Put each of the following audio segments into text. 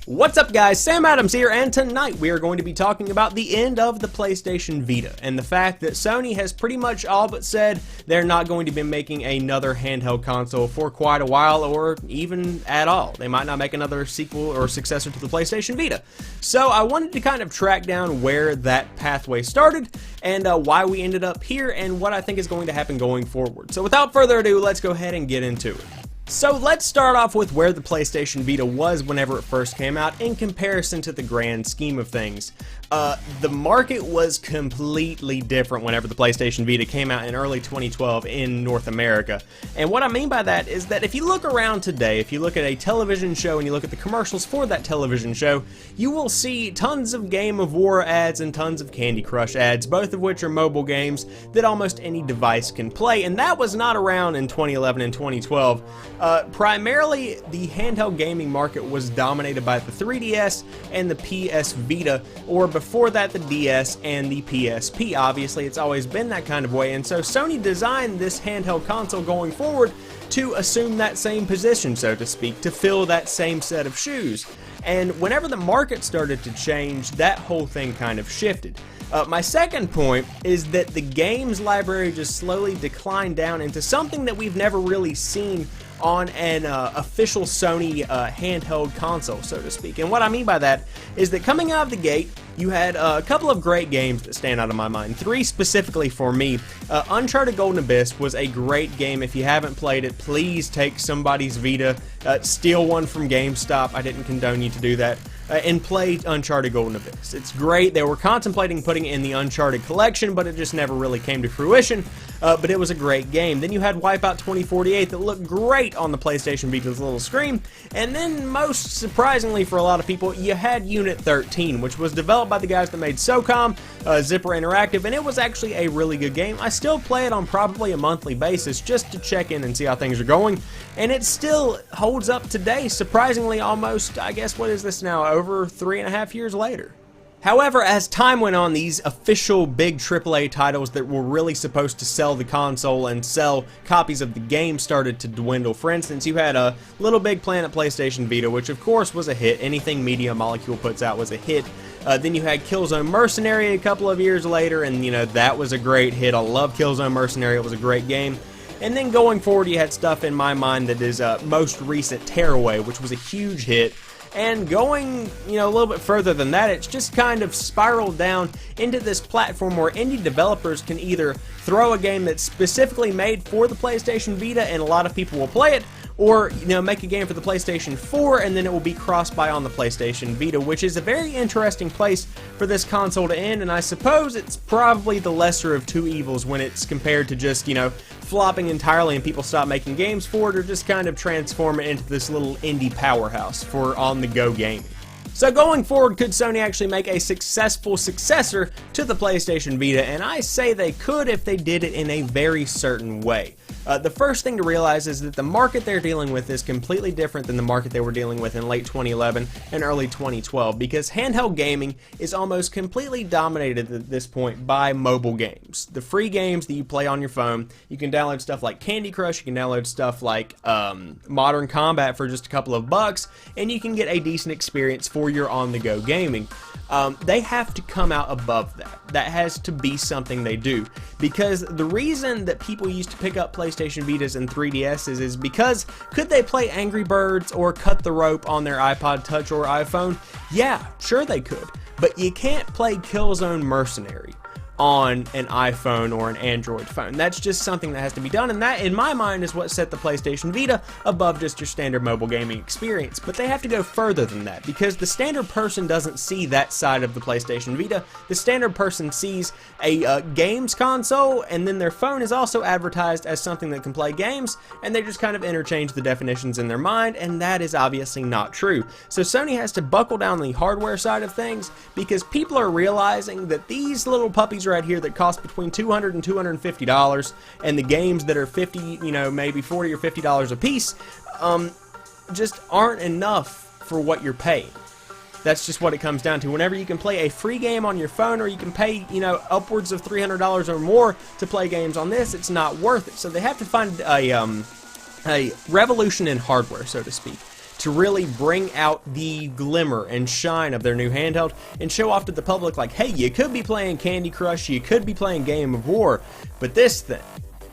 What's up guys, Sam Adams here, and tonight we are going to be talking about the end of the PlayStation Vita and the fact that Sony has pretty much all but said they're not going to be making another handheld console for quite a while, or even at all. They might not make another sequel or successor to the PlayStation Vita. So I wanted to kind of track down where that pathway started and why we ended up here and what I think is going to happen going forward. So without further ado, let's go ahead and get into it. So let's start off with where the PlayStation Vita was whenever it first came out in comparison to the grand scheme of things. The market was completely different whenever the PlayStation Vita came out in early 2012 in North America. And what I mean by that is that if you look around today, if you look at a television show and you look at the commercials for that television show, you will see tons of Game of War ads and tons of Candy Crush ads, both of which are mobile games that almost any device can play. And that was not around in 2011 and 2012. Primarily, the handheld gaming market was dominated by the 3DS and the PS Vita, or before that the DS and the PSP. Obviously, it's always been that kind of way, and so Sony designed this handheld console going forward to assume that same position, so to speak, to fill that same set of shoes. And whenever the market started to change, that whole thing kind of shifted. My second point is that the games library just slowly declined down into something that we've never really seen on an official Sony handheld console, so to speak. And what I mean by that is that coming out of the gate, you had a couple of great games that stand out of my mind. Three specifically for me. Uncharted Golden Abyss was a great game. If you haven't played it, please take somebody's Vita, steal one from GameStop. I didn't condone you to do that. And play Uncharted Golden Abyss. It's great. They were contemplating putting it in the Uncharted collection, but it just never really came to fruition. But it was a great game. Then you had Wipeout 2048 that looked great on the PlayStation Vita's little screen. And then, most surprisingly for a lot of people, you had Unit 13, which was developed by the guys that made SOCOM, Zipper Interactive, and it was actually a really good game. I still play it on probably a monthly basis just to check in and see how things are going. And it still holds up today, surprisingly, almost, I guess, what is this now, over 3.5 years later. However, as time went on, these official big AAA titles that were really supposed to sell the console and sell copies of the game started to dwindle. For instance, you had a Little Big Planet PlayStation Vita, which of course was a hit. Anything Media Molecule puts out was a hit. Then you had Killzone Mercenary a couple of years later, and you know, that was a great hit. I love Killzone Mercenary, it was a great game. And then going forward, you had stuff in my mind that is most recent Tearaway, which was a huge hit. And going, you know, a little bit further than that, it's just kind of spiraled down into this platform where indie developers can either throw a game that's specifically made for the PlayStation Vita and a lot of people will play it, or, you know, make a game for the PlayStation 4 and then it will be cross-buy on the PlayStation Vita, which is a very interesting place for this console to end, and I suppose it's probably the lesser of two evils when it's compared to just, you know, flopping entirely and people stop making games for it, or just kind of transform it into this little indie powerhouse for on-the-go gaming. So going forward, could Sony actually make a successful successor to the PlayStation Vita? And I say they could if they did it in a very certain way. The first thing to realize is that the market they're dealing with is completely different than the market they were dealing with in late 2011 and early 2012, because handheld gaming is almost completely dominated at this point by mobile games. The free games that you play on your phone, you can download stuff like Candy Crush, you can download stuff like Modern Combat for just a couple of bucks, and you can get a decent experience for your on-the-go gaming. They have to come out above that. That has to be something they do, because the reason that people used to pick up PlayStation Vitas and 3DSs is because could they play Angry Birds or Cut the Rope on their iPod Touch or iPhone? Yeah, sure they could, but you can't play Killzone Mercenary on an iPhone or an Android phone. That's just something that has to be done, and that, in my mind, is what set the PlayStation Vita above just your standard mobile gaming experience. But they have to go further than that, because the standard person doesn't see that side of the PlayStation Vita. The standard person sees a games console, and then their phone is also advertised as something that can play games, and they just kind of interchange the definitions in their mind, and that is obviously not true. So Sony has to buckle down the hardware side of things, because people are realizing that these little puppies right here that cost between $200 and $250, and the games that are $50, you know, maybe $40 or $50 a piece, just aren't enough for what you're paying. That's just what it comes down to. Whenever you can play a free game on your phone, or you can pay, you know, upwards of $300 or more to play games on this, it's not worth it. So they have to find a revolution in hardware, so to speak. to really bring out the glimmer and shine of their new handheld and show off to the public like, hey, you could be playing Candy Crush, you could be playing Game of War, but this thing,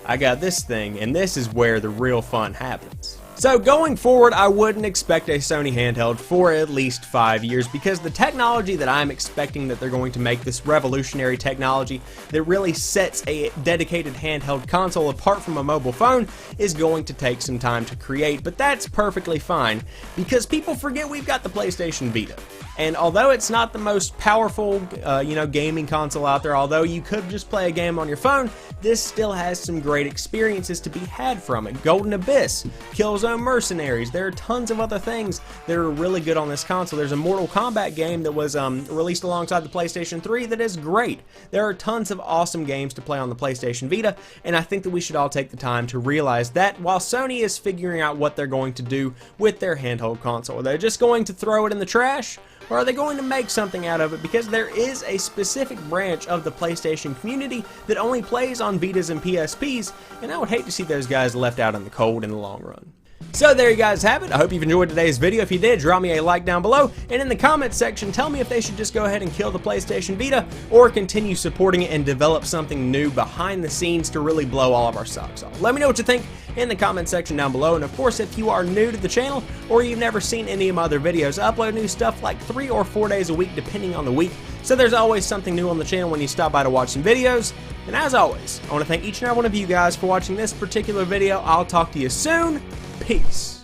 I got this thing, and this is where the real fun happens. So going forward, I wouldn't expect a Sony handheld for at least 5 years, because the technology that I'm expecting that they're going to make, this revolutionary technology that really sets a dedicated handheld console apart from a mobile phone, is going to take some time to create. But that's perfectly fine, because people forget we've got the PlayStation Vita. And although it's not the most powerful, gaming console out there, although you could just play a game on your phone, this still has some great experiences to be had from it. Golden Abyss, Killzone Mercenaries, there are tons of other things that are really good on this console. There's a Mortal Kombat game that was released alongside the PlayStation 3 that is great. There are tons of awesome games to play on the PlayStation Vita, and I think that we should all take the time to realize that while Sony is figuring out what they're going to do with their handheld console. Are they just going to throw it in the trash? Or are they going to make something out of it? Because there is a specific branch of the PlayStation community that only plays on Vitas and PSPs, and I would hate to see those guys left out in the cold in the long run. So there you guys have it. I hope you've enjoyed today's video. If you did, drop me a like down below, and in the comments section, tell me if they should just go ahead and kill the PlayStation Vita, or continue supporting it and develop something new behind the scenes to really blow all of our socks off. Let me know what you think in the comment section down below, and of course, if you are new to the channel, or you've never seen any of my other videos, I upload new stuff like 3 or 4 days a week, depending on the week, so there's always something new on the channel when you stop by to watch some videos. And as always, I want to thank each and every one of you guys for watching this particular video. I'll talk to you soon. Peace.